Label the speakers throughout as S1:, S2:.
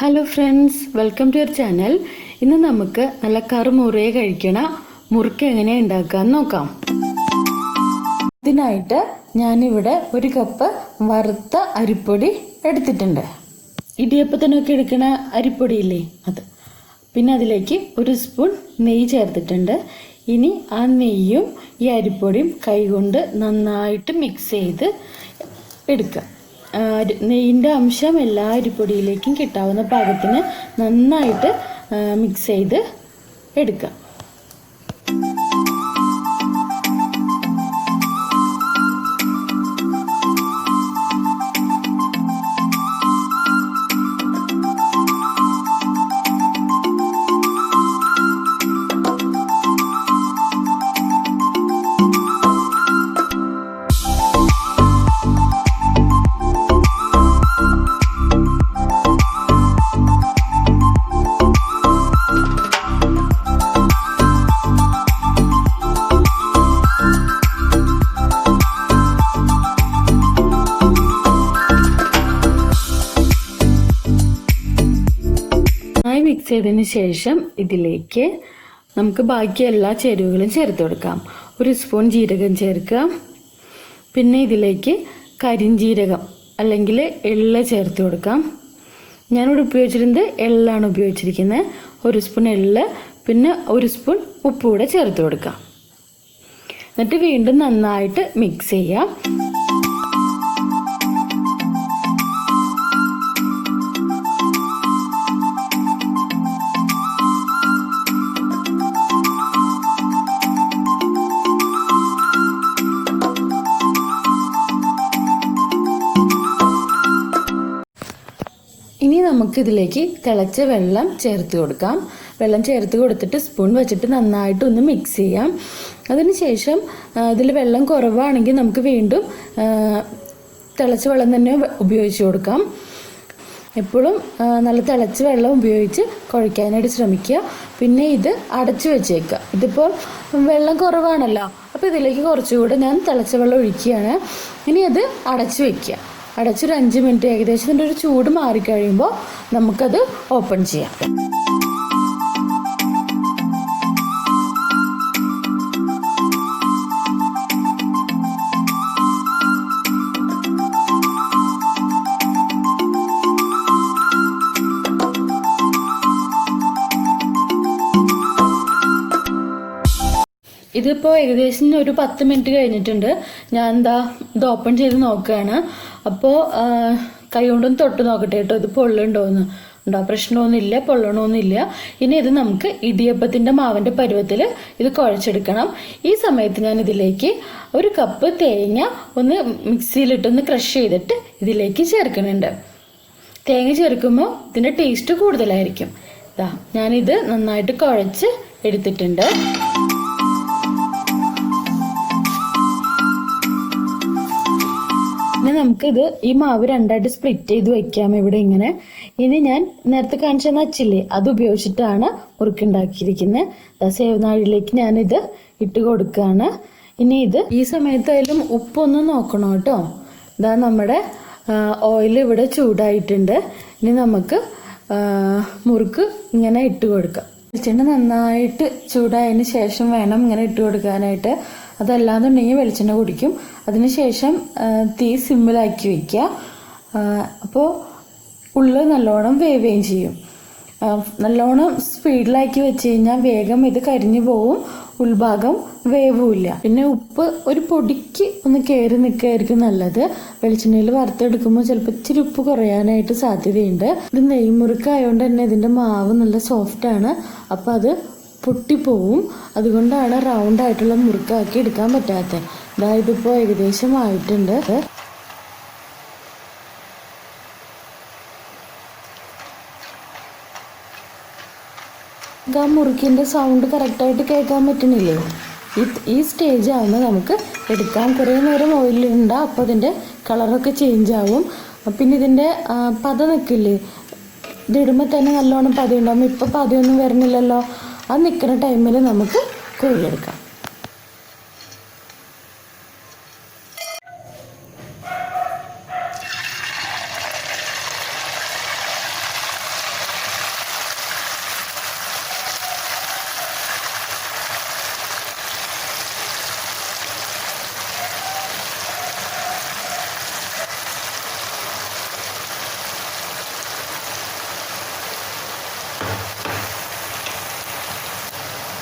S1: Hello friends, welcome to your channel. ഇന്ന് നമുക്ക് നല്ല കറുമുറയെ കഴിക്കണ മുറുക്ക് എങ്ങനെയാണ് ഉണ്ടാക്കാമെന്ന് നോക്കാം. ഇതിനായിട്ട് ഞാനിവിടെ 1 കപ്പ് വറുത്ത അരിപ്പൊടി എടുത്തിട്ടുണ്ട്. ഇടിയപ്പത്തിനൊക്കെ എടുക്കണ അരിപ്പൊടിയില്ലേ അത്. പിന്നെ അതിലേക്ക് 1 സ്പൂൺ നെയ്യ് ചേർത്തിട്ടുണ്ട്. ഇനി ആ നെയ്യും ഈ അരിപ്പൊടിയും കൈകൊണ്ട് നന്നായിട്ട് മിക്സ് ചെയ്ത് എടുക്കുക. നെയ്യിൻ്റെ അംശം എല്ലാ അരിപ്പൊടിയിലേക്കും കിട്ടാവുന്ന പാകത്തിന് നന്നായിട്ട് മിക്സ് ചെയ്ത് എടുക്കുക. മിക്സ് ചെയ്തതിന് ശേഷം ഇതിലേക്ക് നമുക്ക് ബാക്കി എല്ലാ ചേരുവകളും ചേർത്ത് കൊടുക്കാം. 1 സ്പൂൺ ജീരകം ചേർക്കുക. പിന്നെ ഇതിലേക്ക് കരിഞ്ജീരകം അല്ലെങ്കിൽ എള്ള് ചേർത്ത് കൊടുക്കാം. ഞാനിവിടെ ഉപയോഗിച്ചിരുന്നത് എള്ളാണ് ഉപയോഗിച്ചിരിക്കുന്നത്. 1 സ്പൂൺ എള്ള്, പിന്നെ 1 സ്പൂൺ ഉപ്പ് കൂടെ ചേർത്ത് കൊടുക്കാം. എന്നിട്ട് വീണ്ടും നന്നായിട്ട് മിക്സ് ചെയ്യാം. ഇനി നമുക്കിതിലേക്ക് തിളച്ച വെള്ളം ചേർത്ത് കൊടുക്കാം. വെള്ളം ചേർത്ത് കൊടുത്തിട്ട് സ്പൂൺ വെച്ചിട്ട് നന്നായിട്ടൊന്ന് മിക്സ് ചെയ്യാം. അതിനുശേഷം ഇതിൽ വെള്ളം കുറവാണെങ്കിൽ നമുക്ക് വീണ്ടും തിളച്ച വെള്ളം തന്നെ ഉപയോഗിച്ച് കൊടുക്കാം. എപ്പോഴും നല്ല തിളച്ച വെള്ളം ഉപയോഗിച്ച് കുഴയ്ക്കാനായിട്ട് ശ്രമിക്കുക. പിന്നെ ഇത് അടച്ചു വെച്ചേക്കുക. ഇതിപ്പോൾ വെള്ളം കുറവാണല്ലോ, അപ്പോൾ ഇതിലേക്ക് കുറച്ചുകൂടെ ഞാൻ തിളച്ച വെള്ളം ഒഴിക്കുകയാണ്. ഇനി അത് അടച്ചു വയ്ക്കുക. അടച്ചൊരു 5 മിനിറ്റ്, ഏകദേശം ഇതിൻ്റെ ഒരു ചൂട് മാറിക്കഴിയുമ്പോൾ നമുക്കത് ഓപ്പൺ ചെയ്യാം. ഇതിപ്പോൾ ഏകദേശം ഒരു 10 മിനിറ്റ് കഴിഞ്ഞിട്ടുണ്ട്. ഞാൻ ഇത് ഓപ്പൺ ചെയ്ത് നോക്കുകയാണ്. അപ്പോൾ കൈ കൊണ്ടൊന്ന് തൊട്ട് നോക്കട്ടെ കേട്ടോ, ഇത് പൊള്ളുണ്ടോയെന്ന്. പ്രശ്നമൊന്നുമില്ല, പൊള്ളണമൊന്നുമില്ല. ഇനി ഇത് നമുക്ക് ഇടിയപ്പത്തിൻ്റെ മാവിൻ്റെ പരുവത്തിൽ ഇത് കുഴച്ചെടുക്കണം. ഈ സമയത്ത് ഞാൻ ഇതിലേക്ക് 1 കപ്പ് തേങ്ങ ഒന്ന് മിക്സിയിലിട്ടൊന്ന് ക്രഷ് ചെയ്തിട്ട് ഇതിലേക്ക് ചേർക്കുന്നുണ്ട്. തേങ്ങ ചേർക്കുമ്പോൾ ഇതിൻ്റെ ടേസ്റ്റ് കൂടുതലായിരിക്കും. ഞാനിത് നന്നായിട്ട് കുഴച്ച് എടുത്തിട്ടുണ്ട്. ഇനി നമുക്കിത് ഈ മാവ് 2ആയിട്ട് സ്പ്ലിറ്റ് ചെയ്ത് വയ്ക്കാം ഇവിടെ ഇങ്ങനെ. ഇനി ഞാൻ നേരത്തെ കാണിച്ച നച്ചില്ലേ, അത് ഉപയോഗിച്ചിട്ടാണ് മുറുക്കുണ്ടാക്കിയിരിക്കുന്നത്. സേവനാഴിയിലേക്ക് ഞാനിത് ഇട്ട് കൊടുക്കുകയാണ്. ഇനി ഇത് ഈ സമയത്തായാലും ഉപ്പൊന്ന് നോക്കണം കേട്ടോ. നമ്മുടെ ഓയിൽ ഇവിടെ ചൂടായിട്ടുണ്ട്. ഇനി നമുക്ക് മുറുക്ക് ഇങ്ങനെ ഇട്ട് കൊടുക്കാം. വെളിച്ചെണ്ണ നന്നായിട്ട് ചൂടായതിന് ശേഷം വേണം ഇങ്ങനെ ഇട്ട് കൊടുക്കാനായിട്ട്. അതല്ലാന്നുണ്ടെങ്കിൽ വെളിച്ചെണ്ണ കുടിക്കും. അതിനുശേഷം തീ സിമ്മിലാക്കി വയ്ക്കുക. അപ്പോൾ ഉള്ളു നല്ലോണം വേവുകയും ചെയ്യും. നല്ലോണം സ്പീഡിലാക്കി വെച്ച് കഴിഞ്ഞാൽ വേഗം ഇത് കരിഞ്ഞു പോവും, ഉൾഭാഗം വേവില്ല. പിന്നെ ഉപ്പ് ഒരു പൊടിക്ക് ഒന്ന് കയറി നിൽക്കുകയായിരിക്കും നല്ലത്. വെളിച്ചെണ്ണയിൽ വറുത്തെടുക്കുമ്പോൾ ചിലപ്പോൾ ഇച്ചിരി ഉപ്പ് കുറയാനായിട്ട് സാധ്യതയുണ്ട്. ഇത് നെയ്മുറുക്കായതുകൊണ്ട് തന്നെ ഇതിൻ്റെ മാവ് നല്ല സോഫ്റ്റാണ്. അപ്പോൾ അത് പൊട്ടിപ്പോവും. അതുകൊണ്ടാണ് റൗണ്ടായിട്ടുള്ള മുറുക്കാക്കി എടുക്കാൻ പറ്റാത്തത്. ഇതിപ്പോൾ ഏകദേശം ആയിട്ടുണ്ട്. ആ മുറുക്കിൻ്റെ സൗണ്ട് കറക്റ്റായിട്ട് കേൾക്കാൻ പറ്റണില്ലേ? ഈ സ്റ്റേജ് ആകുമ്പോൾ നമുക്ക് എടുക്കാം. കുറേ നേരം ഓയിലിടണ്ട, അപ്പോൾ അതിൻ്റെ കളറൊക്കെ ചേഞ്ച് ആവും. പിന്നെ ഇതിൻ്റെ പത നിൽക്കില്ലേ, ഇതിടുമ്പോൾ തന്നെ നല്ലോണം പതയുണ്ടാകും. ഇപ്പോൾ പതയൊന്നും വരുന്നില്ലല്ലോ. അത് നിൽക്കുന്ന ടൈമിൽ നമുക്ക് കോരിയെടുക്കാം.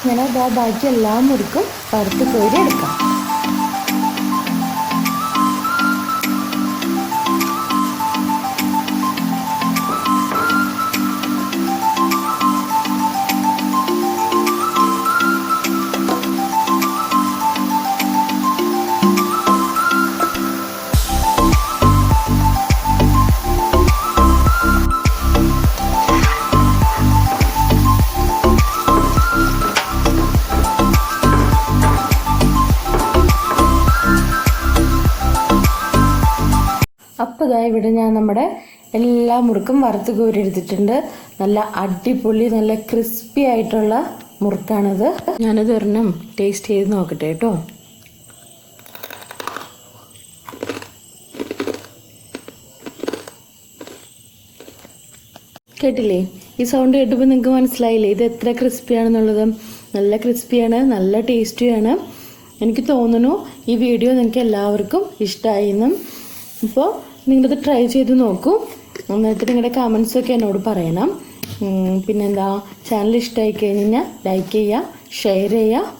S1: ഇങ്ങനെ ബാക്കി എല്ലാ മുറുക്കും വറുത്ത് കോരി എടുക്കാം. അപ്പോൾ ഇതാ ഇവിടെ ഞാൻ നമ്മുടെ എല്ലാ മുറുക്കും വറുത്ത് കോരി എടുത്തിട്ടുണ്ട്. നല്ല അടിപൊളി നല്ല ക്രിസ്പി ആയിട്ടുള്ള മുറുക്കാണിത്. ഞാനത് ഒരെണ്ണം ടേസ്റ്റ് ചെയ്ത് നോക്കട്ടെ കേട്ടോ. കേട്ടില്ലേ? ഈ സൗണ്ട് കേട്ടപ്പോൾ നിങ്ങൾക്ക് മനസ്സിലായില്ലേ ഇത് എത്ര ക്രിസ്പിയാണെന്നുള്ളത്? നല്ല ക്രിസ്പിയാണ്, നല്ല ടേസ്റ്റിയാണ്. എനിക്ക് തോന്നുന്നു ഈ വീഡിയോ നിങ്ങൾക്ക് എല്ലാവർക്കും ഇഷ്ടമായി എന്നും. അപ്പോൾ നിങ്ങളിത് ട്രൈ ചെയ്ത് നോക്കൂ. എന്നിട്ട് നിങ്ങളുടെ കമൻസൊക്കെ എന്നോട് പറയണം. പിന്നെന്താ, ചാനൽ ഇഷ്ടമായി കഴിഞ്ഞാൽ ലൈക്ക് ചെയ്യുക, ഷെയർ ചെയ്യുക,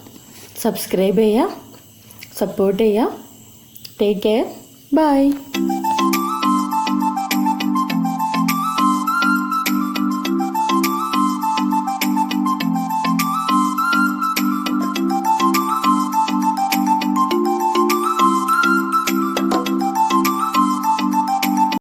S1: സബ്സ്ക്രൈബ് ചെയ്യുക, സപ്പോർട്ട് ചെയ്യുക. Take care. ബൈ.